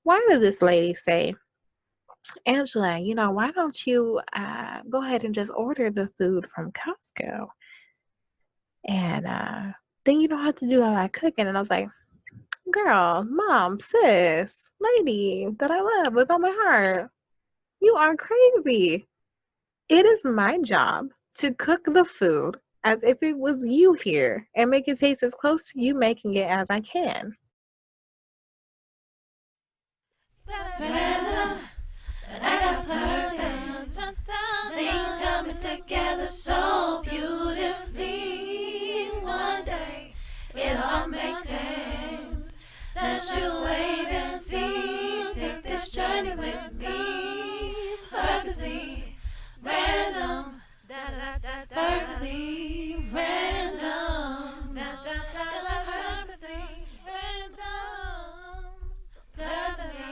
why did this lady say, Angela, why don't you go ahead and just order the food from Costco? And then you don't have to do all that cooking. And I was like, girl, mom, sis, lady that I love with all my heart, you are crazy. It is my job to cook the food as if it was you here and make it taste as close to you making it as I can. Random, I got purpose. Things coming together so beautifully. One day it all makes sense. Just you wait and see. Take this journey with me. Purposely random. Purposely random. Purposely random. Purposely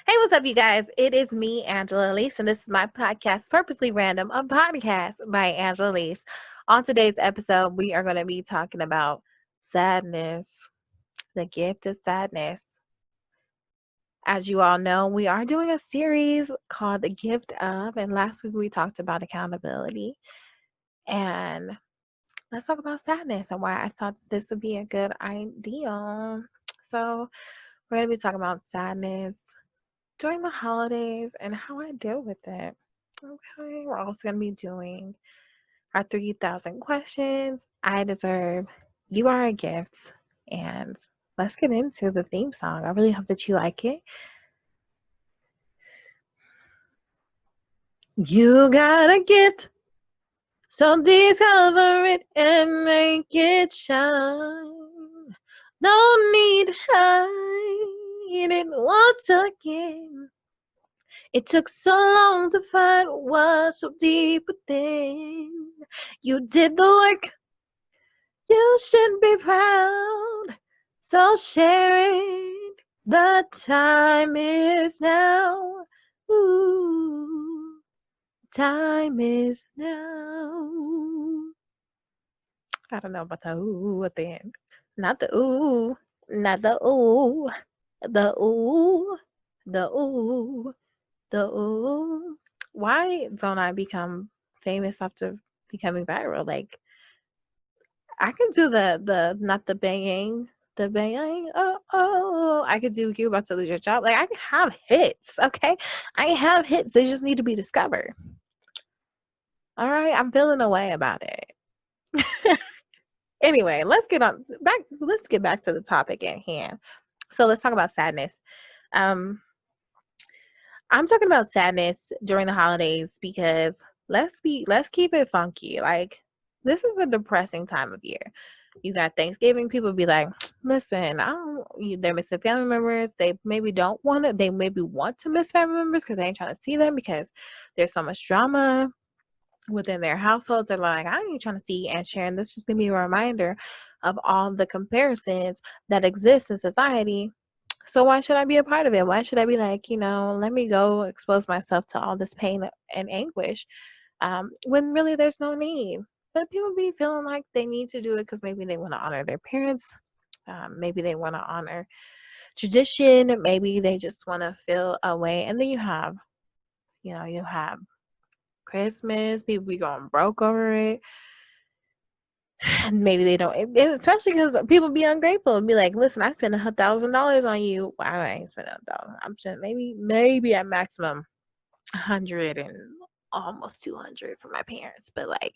Hey, what's up, you guys? It is me, Angela Elise, and this is my podcast, Purposely Random, a podcast by Angela Elise. On today's episode, we are going to be talking about sadness, the gift of sadness. As you all know, we are doing a series called The Gift of, and last week we talked about accountability. And let's talk about sadness and why I thought this would be a good idea. So, we're going to be talking about sadness during the holidays and how I deal with it. Okay, we're also going to be doing our 3,000 questions I deserve. You are a gift. And let's get into the theme song. I really hope that you like it. You got a gift, so discover it and make it shine. No need to hide it once again. It took so long to find what was so deep within. You did the work. You should be proud. So share it. The time is now. Ooh, time is now. I don't know about the ooh at the end. Not the ooh. Not the ooh. The ooh. The ooh. The ooh. Why don't I become famous after becoming viral? Like, I can do the not the banging, the banging. Oh, I could do you about to lose your job. Like, I have hits, okay? I have hits. They just need to be discovered. All right, I'm feeling a way about it. Anyway, let's get back to the topic at hand. So let's talk about sadness. Um, I'm talking about sadness during the holidays because let's keep it funky. Like, this is a depressing time of year. You got Thanksgiving, people be like, listen, they're missing family members. They maybe want to miss family members because they ain't trying to see them because there's so much drama within their households. They're like, I ain't trying to see and sharing. This is gonna be a reminder of all the comparisons that exist in society. So why should I be a part of it? Why should I be like, let me go expose myself to all this pain and anguish when really there's no need? But people be feeling like they need to do it because maybe they want to honor their parents. Maybe they want to honor tradition. Maybe they just want to feel a way. And then you have Christmas. People be going broke over it. And maybe they don't, especially because people be ungrateful and be like, listen, I spent $1,000 on you. Well, I ain't spent 1,000. I'm just maybe at maximum 100 and almost 200 for my parents. But like,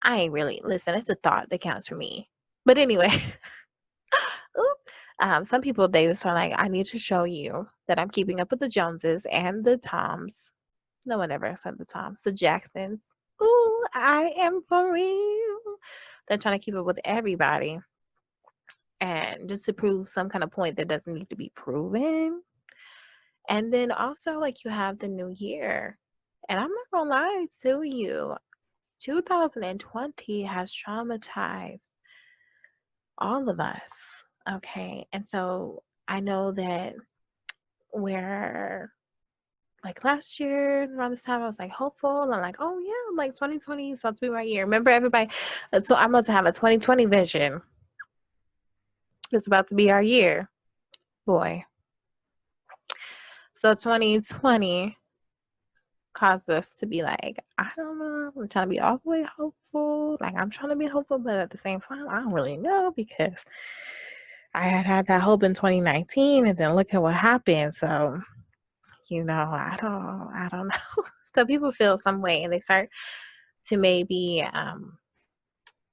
I ain't really, listen, it's a thought that counts for me. But anyway, some people, they just are like, I need to show you that I'm keeping up with the Joneses and the Toms. No one ever said the Toms, the Jacksons. Ooh, I am for real. They're trying to keep up with everybody. And just to prove some kind of point that doesn't need to be proven. And then also, like, you have the new year. And I'm not going to lie to you. 2020 has traumatized all of us. Okay. And so I know that we're like last year around this time, I was like hopeful. I'm like, oh yeah, like 2020 is about to be my year. Remember everybody? So I'm about to have a 2020 vision. It's about to be our year. Boy. So 2020 caused us to be like, I don't know. I'm trying to be all the way hopeful. Like, I'm trying to be hopeful, but at the same time, I don't really know because I had that hope in 2019, and then look at what happened. So, I don't know. So people feel some way, and they start to maybe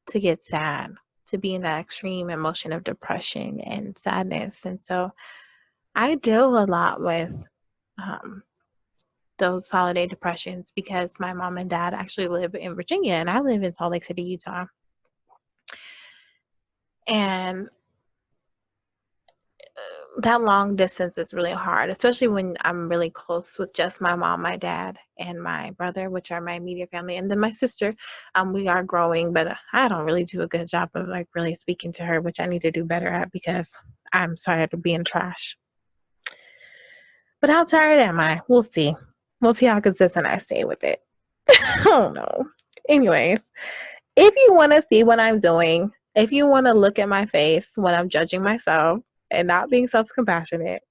to get sad, to be in that extreme emotion of depression and sadness. And so I deal a lot with those holiday depressions because my mom and dad actually live in Virginia and I live in Salt Lake City, Utah. And that long distance is really hard, especially when I'm really close with just my mom, my dad, and my brother, which are my immediate family, and then my sister. We are growing, but I don't really do a good job of like really speaking to her, which I need to do better at because I'm tired of being trash. But how tired am I? We'll see. We'll see how consistent I stay with it. I don't know. Anyways, if you want to see what I'm doing, if you want to look at my face when I'm judging myself and not being self-compassionate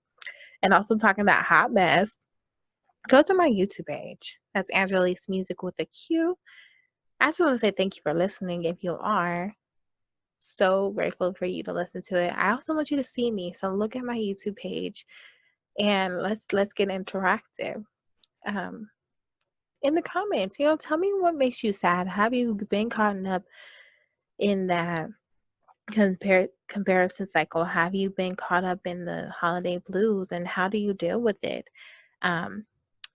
and also talking that hot mess, go to my YouTube page. That's Angelise Music with a Q. I just want to say thank you for listening if you are. So grateful for you to listen to it. I also want you to see me. So look at my YouTube page and let's get interactive. In the comments, tell me what makes you sad. Have you been caught up in that comparison cycle? Have you been caught up in the holiday blues, and how do you deal with it? I'm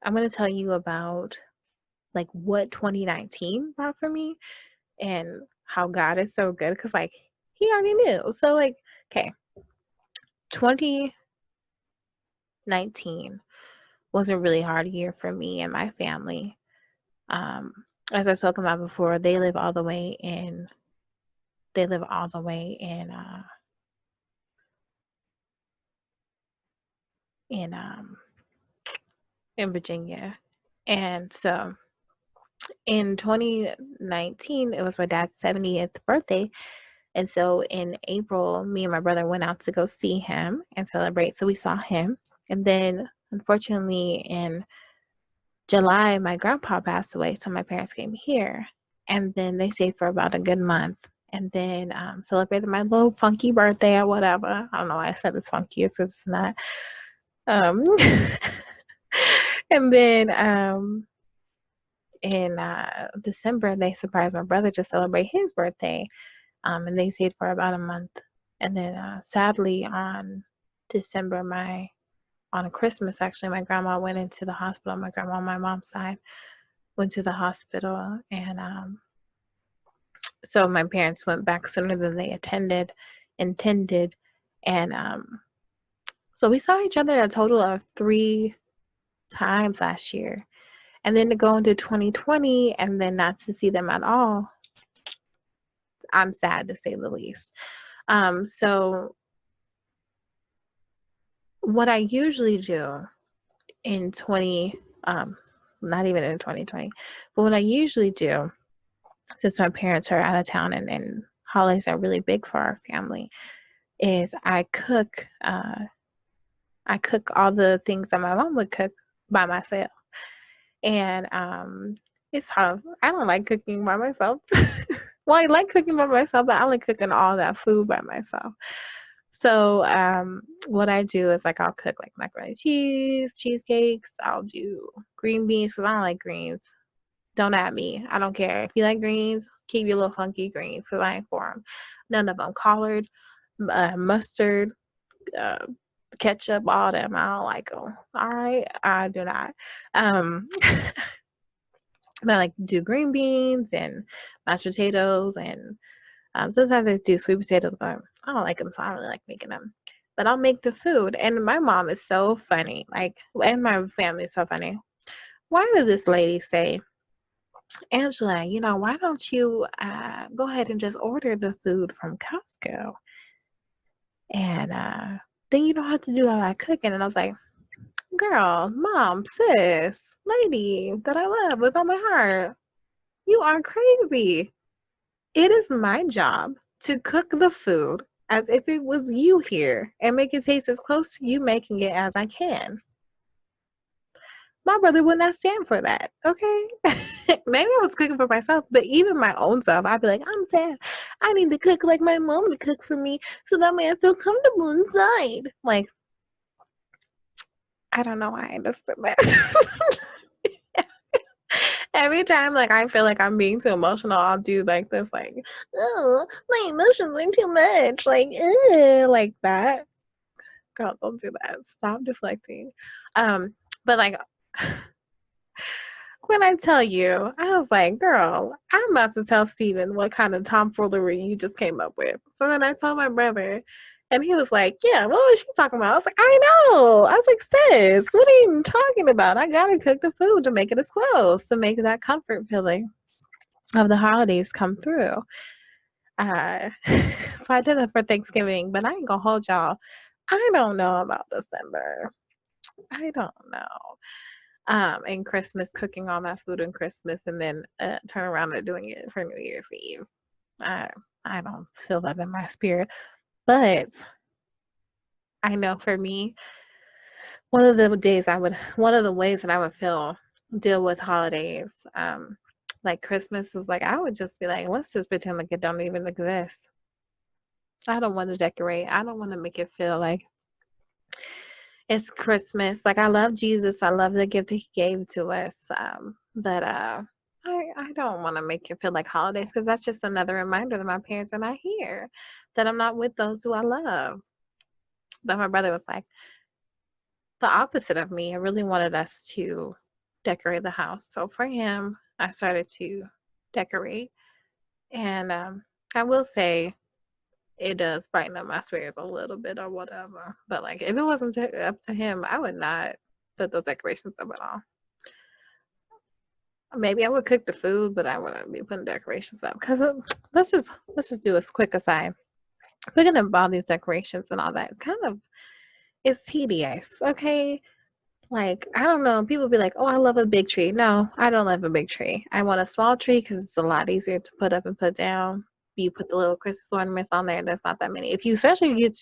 going to tell you about like what 2019 brought for me and how God is so good because like he already knew. So like, okay, 2019 was a really hard year for me and my family. As I spoke about before, they live all the way in in Virginia. And so in 2019, it was my dad's 70th birthday. And so in April, me and my brother went out to go see him and celebrate. So we saw him. And then unfortunately in July, my grandpa passed away. So my parents came here. And then they stayed for about a good month. And then celebrated my little funky birthday or whatever. I don't know why I said it's funky. It's not. And then in December, they surprised my brother to celebrate his birthday. And they stayed for about a month. And then sadly on December, on Christmas, actually, my grandma went into the hospital. My grandma on my mom's side went to the hospital. And so my parents went back sooner than they intended. And so we saw each other a total of 3 times last year. And then to go into 2020 and then not to see them at all, I'm sad to say the least. So what I usually do in not even in 2020, but what I usually do, since my parents are out of town and holidays are really big for our family, is I cook all the things that my mom would cook by myself. And it's tough. I don't like cooking by myself. Well, I like cooking by myself, but I like cooking all that food by myself. So what I do is like I'll cook like macaroni and cheese, cheesecakes. I'll do green beans because I don't like greens. Don't at me. I don't care. If you like greens, keep your little funky greens because I ain't for them. None of them. Collard, mustard, ketchup, all them. I don't like them. All right, I do not. But I like to do green beans and mashed potatoes, and sometimes I do sweet potatoes, but I don't like them, so I don't really like making them. But I'll make the food, and my mom is so funny, like, and my family is so funny. Why did this lady say, Angela, why don't you go ahead and just order the food from Costco? And then you don't have to do all that cooking. And I was like, girl, mom, sis, lady that I love with all my heart, you are crazy. It is my job to cook the food as if it was you here and make it taste as close to you making it as I can. My brother would not stand for that, okay? Maybe I was cooking for myself, but even my own self, I'd be like, I'm sad. I need to cook like my mom to cook for me so that way I feel comfortable inside. Like, I don't know why I understood that. Every time, like, I feel like I'm being too emotional, I'll do like this, like, oh, my emotions are too much, like that. Girl, don't do that. Stop deflecting. But like, when I tell you, I was like, girl, I'm about to tell Steven what kind of tomfoolery you just came up with. So then I told my brother, and he was like, yeah, what was she talking about? I was like, I know. I was like, sis, what are you talking about? I gotta cook the food to make it as close, to make that comfort feeling of the holidays come through. So I did that for Thanksgiving, but I ain't gonna hold y'all. I don't know about December. I don't know. And Christmas, cooking all that food on Christmas and then turn around and doing it for New Year's Eve. I I don't feel that in my spirit. But I know for me, one of the ways that I would feel deal with holidays, like Christmas is like I would just be like, let's just pretend like it don't even exist. I don't want to decorate. I don't want to make it feel like it's Christmas. Like I love Jesus. I love the gift that he gave to us. But I don't want to make it feel like holidays because that's just another reminder that my parents are not here, that I'm not with those who I love. But my brother was like the opposite of me. I really wanted us to decorate the house. So for him, I started to decorate. And I will say it does brighten up my spirits a little bit or whatever. But like if it wasn't up to him, I would not put those decorations up at all. Maybe I would cook the food, but I wouldn't be putting decorations up. Cause let's just do a quick aside. Picking up all these decorations and all that kind of is tedious. Okay, like I don't know. People be like, "Oh, I love a big tree." No, I don't love a big tree. I want a small tree because it's a lot easier to put up and put down. You put the little Christmas ornaments on there. There's not that many. If you especially get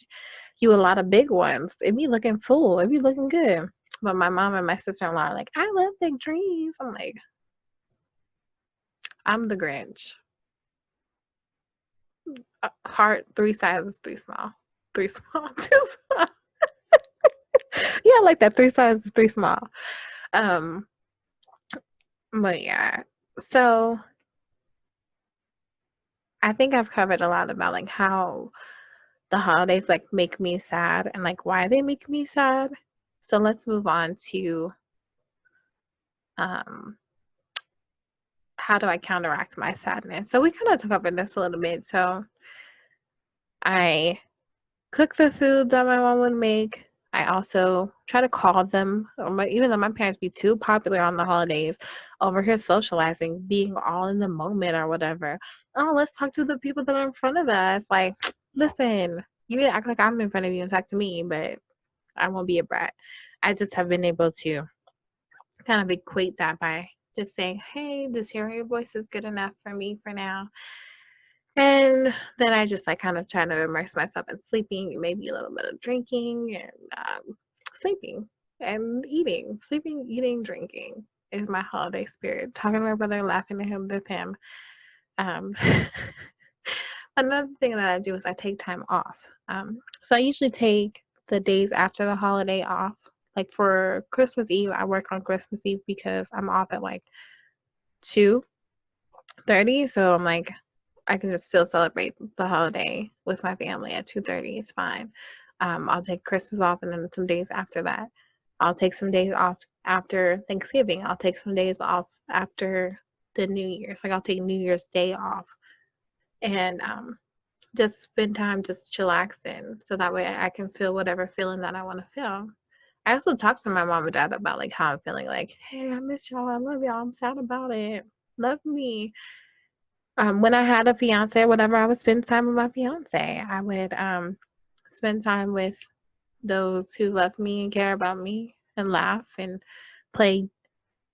you a lot of big ones, it be looking full. It be looking good. But my mom and my sister-in-law are like, "I love big trees." I'm like, I'm the Grinch. Heart, three sizes, three small. Three small, two small. Yeah, I like that. Three sizes, three small. Um, but yeah. So I think I've covered a lot about like how the holidays like make me sad and like why they make me sad. So let's move on to um how do I counteract my sadness? So we kind of covered this a little bit. So I cook the food that my mom would make. I also try to call them, even though my parents be too popular on the holidays, over here socializing, being all in the moment or whatever. Oh, let's talk to the people that are in front of us. Like, listen, you need to act like I'm in front of you and talk to me, but I won't be a brat. I just have been able to kind of equate that by just saying, hey, this hearing your voice is good enough for me for now. And then I just like kind of try to immerse myself in sleeping, maybe a little bit of drinking and sleeping and eating. Sleeping, eating, drinking is my holiday spirit. Talking to my brother, laughing at him with him. Um, another thing that I do is I take time off. So I usually take the days after the holiday off. Like for Christmas Eve, I work on Christmas Eve because I'm off at like 2:30. So I'm like, I can just still celebrate the holiday with my family at 2:30. It's fine. I'll take Christmas off and then some days after that. I'll take some days off after Thanksgiving. I'll take some days off after the New Year's. Like I'll take New Year's Day off and just spend time just chillaxing so that way I can feel whatever feeling that I want to feel. I also talked to my mom and dad about like how I'm feeling like, hey, I miss y'all. I love y'all. I'm sad about it. Love me. When I had a fiance or whatever, I would spend time with my fiance. I would spend time with those who love me and care about me and laugh and play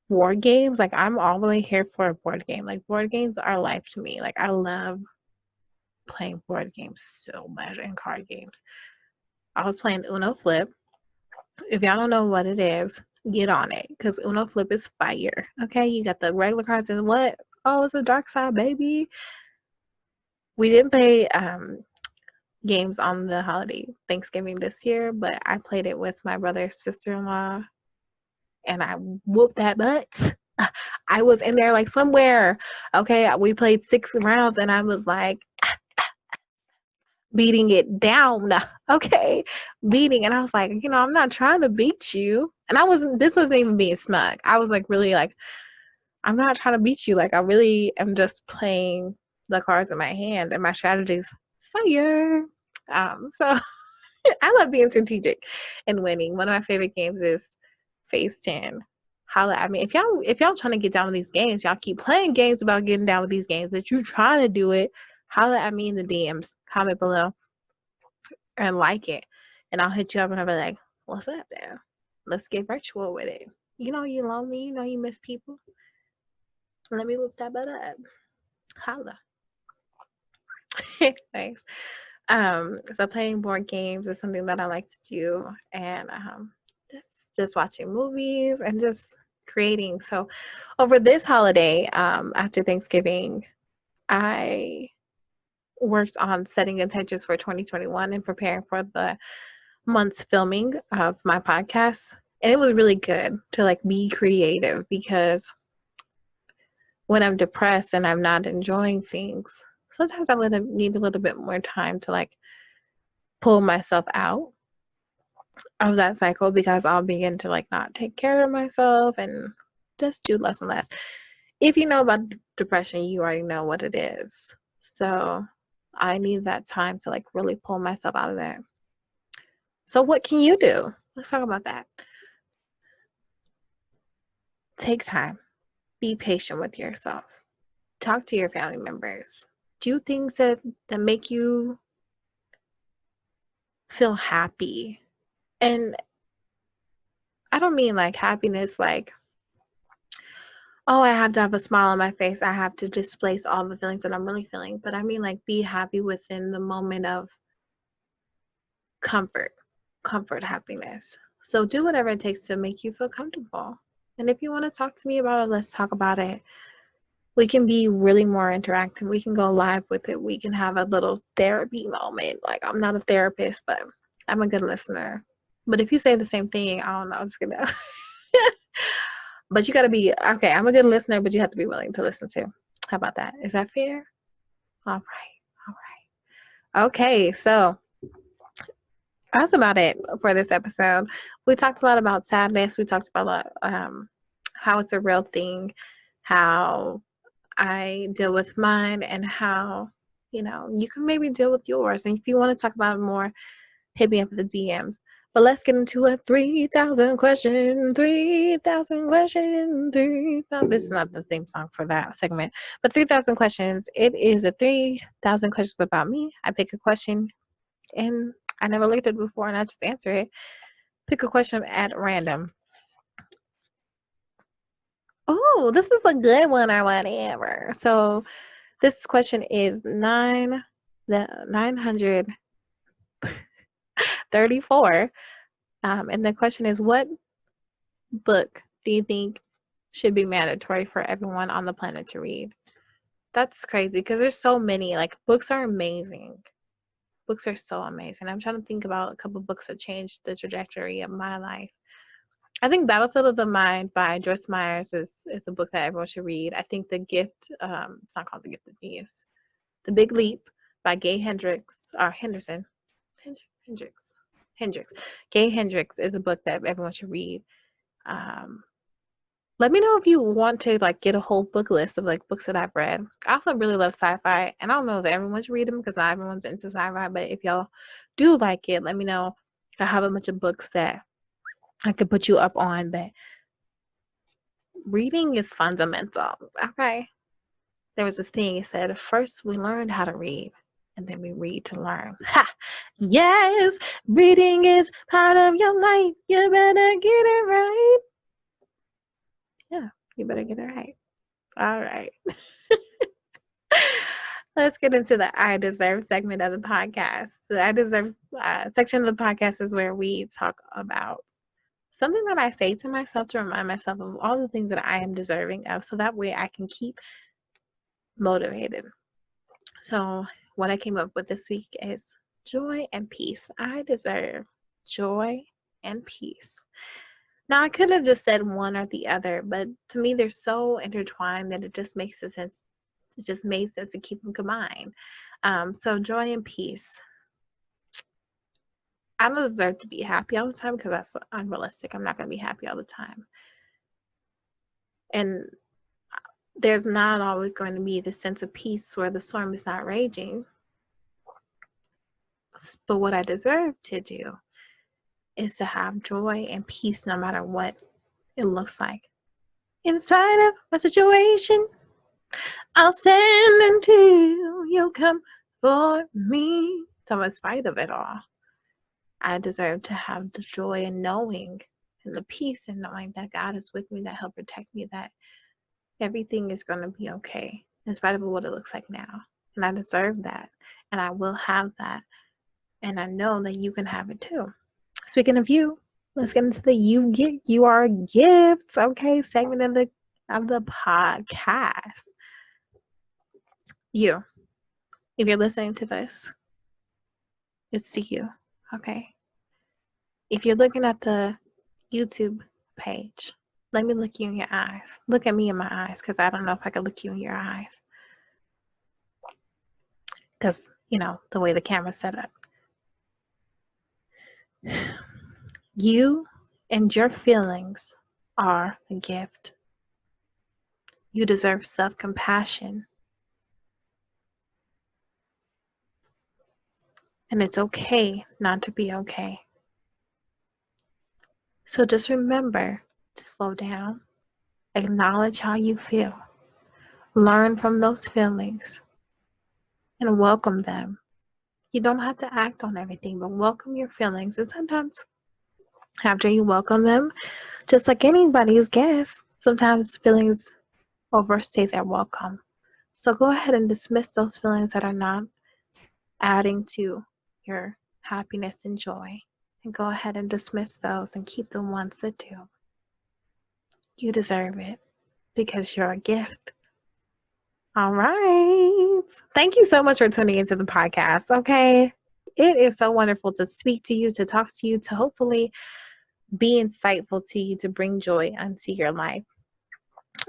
board games. Like I'm all the way here for a board game. Like board games are life to me. Like I love playing board games so much and card games. I was playing Uno Flip. If y'all don't know what it is, get on it because Uno Flip is fire. Okay, you got the regular cards and what? Oh, it's a dark side, baby. We didn't play games on the holiday Thanksgiving this year, but I played it with my brother's sister-in-law and I whooped that butt. I was in there like swimwear. Okay, we played 6 rounds and I was like beating it down. Okay, beating. And I was like, I'm not trying to beat you. And this wasn't even being smug. I was like, really like, I'm not trying to beat you. Like, I really am just playing the cards in my hand and my strategy's fire. So I love being strategic and winning. One of my favorite games is Phase 10. Holla at me. If y'all trying to get down with these games, y'all keep playing games about getting down with these games, but you trying to do it, holla at me in the DMs. Comment below and like it. And I'll hit you up and I'll be like, what's up there? Let's get virtual with it. You lonely, you miss people. Let me whip that butt up. Holla. Thanks. So playing board games is something that I like to do, and just watching movies and just creating. So over this holiday, after Thanksgiving, I worked on setting intentions for 2021 and preparing for the month's filming of my podcast. And it was really good to like be creative because when I'm depressed and I'm not enjoying things, sometimes I need a little bit more time to like pull myself out of that cycle because I'll begin to like not take care of myself and just do less and less. If you know about depression, you already know what it is. So I need that time to like really pull myself out of there. So what can you do? Let's talk about that. Take time. Be patient with yourself. Talk to your family members. Do things that make you feel happy. And I don't mean like happiness like, oh, I have to have a smile on my face. I have to displace all the feelings that I'm really feeling. But I mean like be happy within the moment of comfort, happiness. So do whatever it takes to make you feel comfortable. And if you want to talk to me about it, let's talk about it. We can be really more interactive. We can go live with it. We can have a little therapy moment. Like, I'm not a therapist, but I'm a good listener. But if you say the same thing, I don't know. I'm just going to. But you got to be, okay, I'm a good listener, but you have to be willing to listen too. How about that? Is that fair? All right. Okay, so that's about it for this episode. We talked a lot about sadness. We talked about how it's a real thing, how I deal with mine, and how, you can maybe deal with yours. And if you want to talk about it more, hit me up with the DMs. But let's get into a 3,000 question, 3,000 question, 3,000. This is not the theme song for that segment, but 3,000 questions. It is a 3,000 questions about me. I pick a question, and I never looked at it before, and I just answer it. Pick a question at random. Oh, this is a good one or whatever. So this question is 934. And the question is, what book do you think should be mandatory for everyone on the planet to read? That's crazy because there's so many. Like, books are amazing. Books are so amazing. I'm trying to think about a couple books that changed the trajectory of my life. I think Battlefield of the Mind by Joyce Myers is a book that everyone should read. I think The Gift, it's not called The Gift of Genius. The Big Leap by Gay Hendricks, or Henderson. Hendricks. Gay Hendricks is a book that everyone should read. Let me know if you want to like get a whole book list of like books that I've read. I also really love sci-fi, and I don't know if everyone should read them because not everyone's into sci-fi, but if y'all do like it, let me know. I have a bunch of books that I could put you up on, but reading is fundamental. Okay. There was this thing, it said, first we learned how to read, and then we read to learn. Ha! Yes! Reading is part of your life. You better get it right. Yeah, you better get it right. All right. Let's get into the I Deserve segment of the podcast. The I Deserve section of the podcast is where we talk about something that I say to myself to remind myself of all the things that I am deserving of, so that way I can keep motivated. So what I came up with this week is joy and peace. I deserve joy and peace. Now, I could have just said one or the other, but to me, they're so intertwined that it just makes sense. It just made sense to keep them combined. So joy and peace. I don't deserve to be happy all the time because that's unrealistic. I'm not going to be happy all the time. And there's not always going to be the sense of peace where the storm is not raging. But what I deserve to do is to have joy and peace no matter what it looks like. In spite of my situation, I'll stand until you come for me. So in spite of it all, I deserve to have the joy in knowing and the peace in knowing that God is with me, that He'll protect me, that everything is going to be okay in spite of what it looks like now. And I deserve that. And I will have that. And I know that you can have it too. Speaking of you, let's get into the you are a gift, okay, segment of the podcast. You, if you're listening to this, it's to you, okay? If you're looking at the YouTube page, let me look you in your eyes. Look at me in my eyes, because I don't know if I can look you in your eyes. Because, the way the camera's set up. You and your feelings are a gift. You deserve self-compassion. And it's okay not to be okay. So just remember to slow down, acknowledge how you feel, learn from those feelings, and welcome them. You don't have to act on everything, but welcome your feelings. And sometimes after you welcome them, just like anybody's guest, sometimes feelings overstay their welcome. So go ahead and dismiss those feelings that are not adding to your happiness and joy. And go ahead and dismiss those and keep the ones that do. You deserve it because you're a gift. All right. Thank you so much for tuning into the podcast, okay? It is so wonderful to speak to you, to talk to you, to hopefully be insightful to you, to bring joy into your life.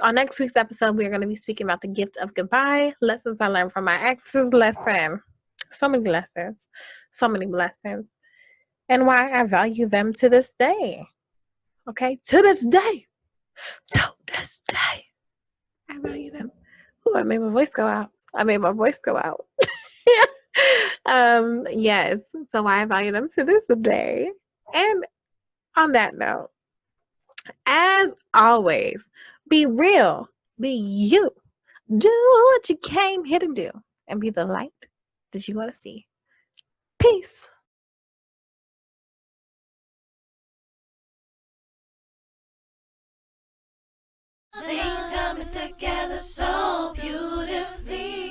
On next week's episode, we're going to be speaking about the gift of goodbye, lessons I learned from my ex's lesson. So many lessons, so many blessings, and why I value them to this day. Okay? To this day. To this day. I value them. Ooh, I made my voice go out. Yes. So why I value them to this day. And on that note, as always, be real, be you, do what you came here to do, and be the light that you want to see. Peace. Things coming together so beautifully.